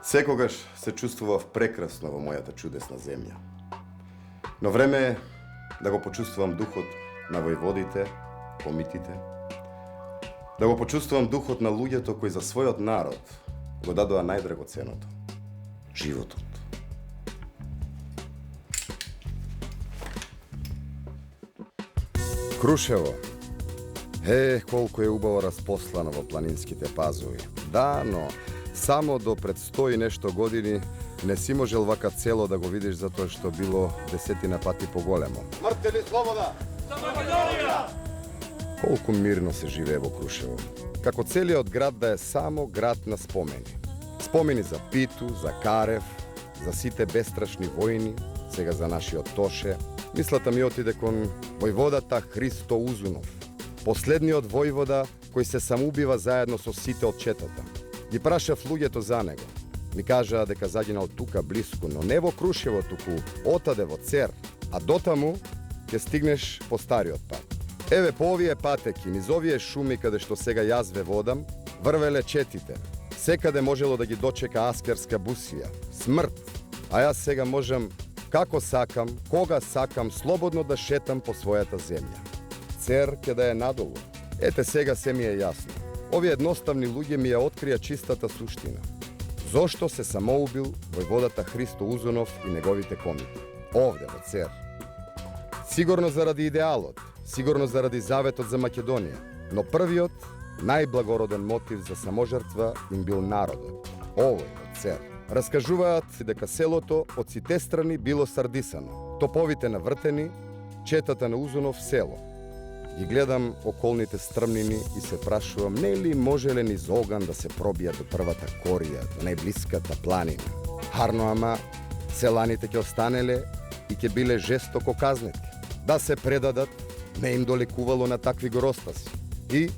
Секогаш се чувствував прекрасно во мојата чудесна земја. Но време е да го почувствувам духот на војводите, комитите, да го почувствувам духот на луѓето кои за својот народ го дадоа најдрагоценото – животот. Крушево. Колку е убаво распослано во планинските пазови. Да, но само до пред 100 и нешто години не си можел вака цело да го видиш затоа што било 10 пати поголемо. Мртели слобода! За Македонија! Колку мирно се живее во Крушево. Како целиот град да е само град на спомени. Спомени за Питу, за Карев, за сите бестрашни војни, сега за нашиот Тоше. Мислата ми отиде кон војводата Христо Узунов. Последниот војвода кој се самоубива заедно со сите од четата. Ги прашав луѓето за него. Ми кажаа дека загинал тука блиску, но не во Крушево, туку отаде во Цер, а дотаму ќе стигнеш по стариот пат. Еве по овие патеки, низ овие шуми каде што сега јас ве водам, врвеле четите. Секаде можело да ги дочека аскерска бусија, смрт. А јас сега можам како сакам, кога сакам, слободно да шетам по својата земја. Цер ќе да е надолу. Ете сега се ми е јасно. Овие едноставни луѓе ми ја открија чистата суштина. Зошто се самоубил војводата Христо Узунов и неговите комити? Овде во Цер. Сигурно заради идеалот, сигурно заради заветот за Македонија, но првиот, најблагороден мотив за саможртва им бил народот. Овој во Цер. Раскажуваат дека селото од сите страни било сардисано, топовите навртени, четата на Узунов село. Ги гледам околните стрмнини и се прашувам нели можеле низ оган да се пробијат до првата корија, до најблиската планина. Харно ама, селаните ќе останеле и ќе биле жестоко казнети. Да се предадат, не им долекувало на такви горостаси. И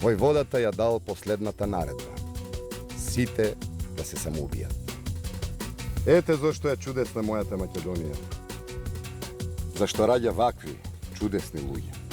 војводата ја дал последната наредба. Сите да се самоубијат. Ете зашто е чудесна мојата Македонија. Зашто раѓа вакви чудесни луѓе.